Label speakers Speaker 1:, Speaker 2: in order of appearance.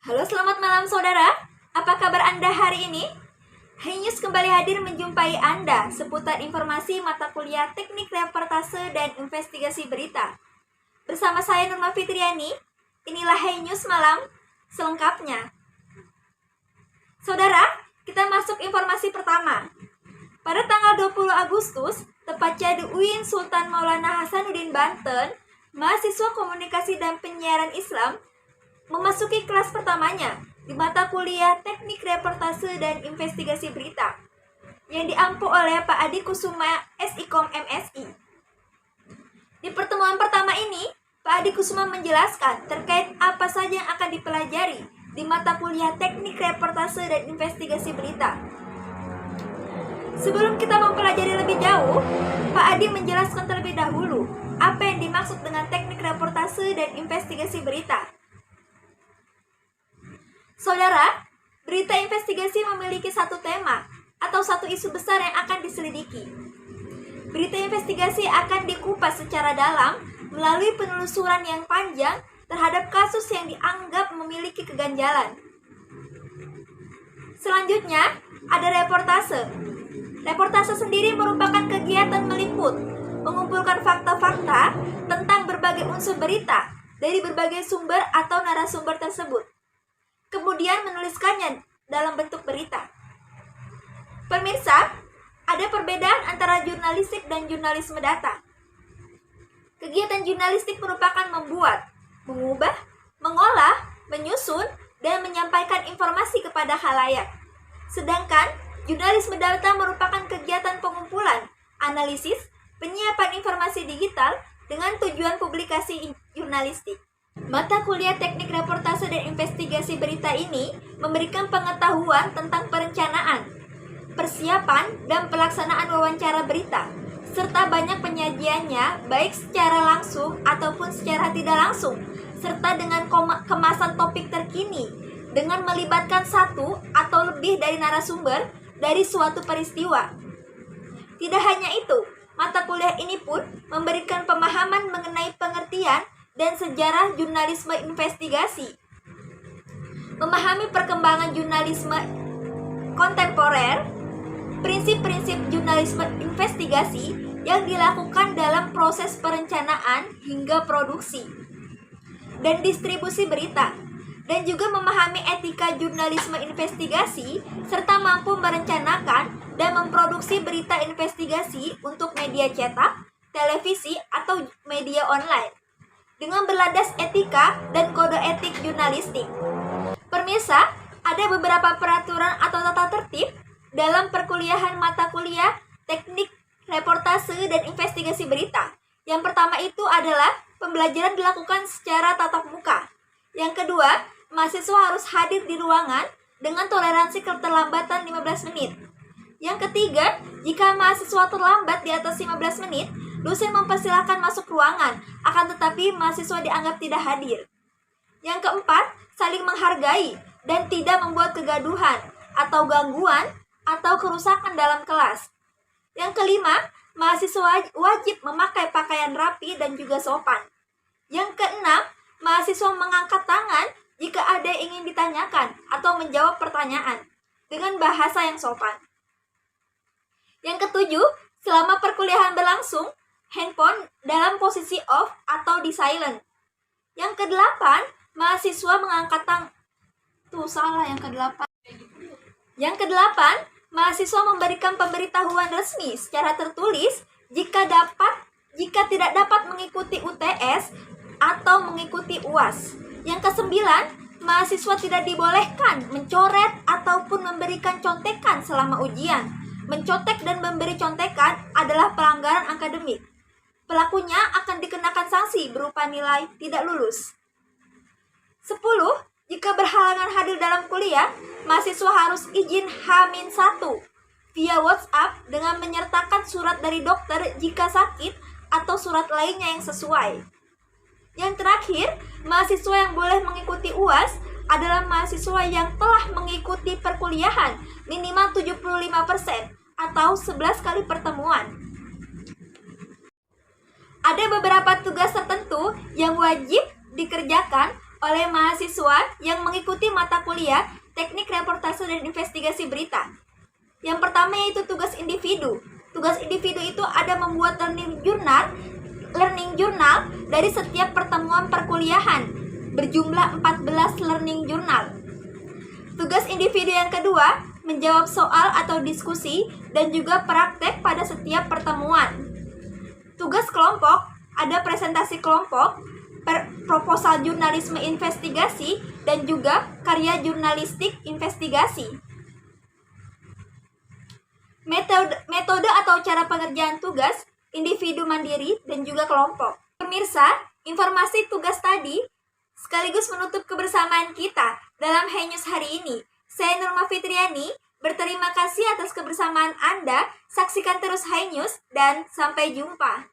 Speaker 1: Halo, selamat malam saudara. Apa kabar Anda hari ini? HiNews kembali hadir menjumpai Anda seputar informasi mata kuliah Teknik Reportase dan Investigasi Berita. Bersama saya Nurma Fitriani, inilah HiNews Malam selengkapnya. Saudara, kita masuk informasi pertama. Pada tanggal 20 Agustus, tepatnya di UIN Sultan Maulana Hasanuddin Banten, mahasiswa komunikasi dan penyiaran Islam memasuki kelas pertamanya di mata kuliah Teknik Reportase dan Investigasi Berita yang diampu oleh Pak Adi Kusuma SIKOM MSI. Di pertemuan pertama ini, Pak Adi Kusuma menjelaskan terkait apa saja yang akan dipelajari di mata kuliah Teknik Reportase dan Investigasi Berita. Sebelum kita mempelajari lebih jauh, Pak Adi menjelaskan terlebih dahulu apa yang dimaksud dengan Teknik Reportase dan Investigasi Berita. Saudara, berita investigasi memiliki satu tema atau satu isu besar yang akan diselidiki. Berita investigasi akan dikupas secara dalam melalui penelusuran yang panjang terhadap kasus yang dianggap memiliki keganjalan. Selanjutnya, ada reportase. Reportase sendiri merupakan kegiatan meliput, mengumpulkan fakta-fakta tentang berbagai unsur berita dari berbagai sumber atau narasumber tersebut, kemudian menuliskannya dalam bentuk berita. Pemirsa, ada perbedaan antara jurnalistik dan jurnalisme data. Kegiatan jurnalistik merupakan membuat, mengubah, mengolah, menyusun, dan menyampaikan informasi kepada khalayak. Sedangkan jurnalisme data merupakan kegiatan pengumpulan, analisis, penyiapan informasi digital dengan tujuan publikasi jurnalistik. Mata kuliah Teknik Reportase dan Investigasi Berita ini memberikan pengetahuan tentang perencanaan, persiapan, dan pelaksanaan wawancara berita, serta banyak penyajiannya baik secara langsung ataupun secara tidak langsung, serta dengan kemasan topik terkini dengan melibatkan satu atau lebih dari narasumber dari suatu peristiwa. Tidak hanya itu, mata kuliah ini pun memberikan pemahaman mengenai pengertian dan sejarah jurnalisme investigasi, memahami perkembangan jurnalisme kontemporer, prinsip-prinsip jurnalisme investigasi yang dilakukan dalam proses perencanaan hingga produksi dan distribusi berita, dan juga memahami etika jurnalisme investigasi serta mampu merencanakan dan memproduksi berita investigasi untuk media cetak, televisi, atau media online dengan berlandas etika dan kode etik jurnalistik. Pemirsa, ada beberapa peraturan atau tata tertib dalam perkuliahan mata kuliah Teknik Reportase dan Investigasi Berita. Yang pertama itu adalah pembelajaran dilakukan secara tatap muka. Yang kedua, mahasiswa harus hadir di ruangan dengan toleransi keterlambatan 15 menit. Yang ketiga, jika mahasiswa terlambat di atas 15 menit, dosen mempersilahkan masuk ruangan, akan tetapi mahasiswa dianggap tidak hadir. Yang keempat, saling menghargai dan tidak membuat kegaduhan atau gangguan atau kerusakan dalam kelas. Yang kelima, mahasiswa wajib memakai pakaian rapi dan juga sopan. Yang keenam, mahasiswa mengangkat tangan jika ada yang ingin ditanyakan atau menjawab pertanyaan dengan bahasa yang sopan. Yang ketujuh, selama perkuliahan berlangsung, handphone dalam posisi off atau di silent. Yang kedelapan, mahasiswa mengangkat Yang kedelapan, mahasiswa memberikan pemberitahuan resmi secara tertulis jika tidak dapat mengikuti UTS atau mengikuti UAS. Yang kesembilan, mahasiswa tidak dibolehkan mencoret ataupun memberikan contekan selama ujian. Mencontek dan memberi contekan adalah pelanggaran akademik. Pelakunya akan dikenakan sanksi berupa nilai tidak lulus. 10. Jika berhalangan hadir dalam kuliah, mahasiswa harus izin H-1 via WhatsApp dengan menyertakan surat dari dokter jika sakit atau surat lainnya yang sesuai. Yang terakhir, mahasiswa yang boleh mengikuti UAS adalah mahasiswa yang telah mengikuti perkuliahan minimal 75% atau 11 kali pertemuan. Ada beberapa tugas tertentu yang wajib dikerjakan oleh mahasiswa yang mengikuti mata kuliah Teknik Reportase dan Investigasi Berita. Yang pertama yaitu tugas individu. Tugas individu itu ada membuat learning journal dari setiap pertemuan perkuliahan, berjumlah 14 learning journal. Tugas individu yang kedua, menjawab soal atau diskusi dan juga praktek pada setiap pertemuan. Tugas kelompok, ada presentasi kelompok, proposal jurnalisme investigasi, dan juga karya jurnalistik investigasi. Metode atau cara pengerjaan tugas, individu mandiri dan juga kelompok. Pemirsa, informasi tugas tadi sekaligus menutup kebersamaan kita dalam Hey News hari ini. Saya Nurma Fitriani, berterima kasih atas kebersamaan Anda. Saksikan terus Hey News dan sampai jumpa.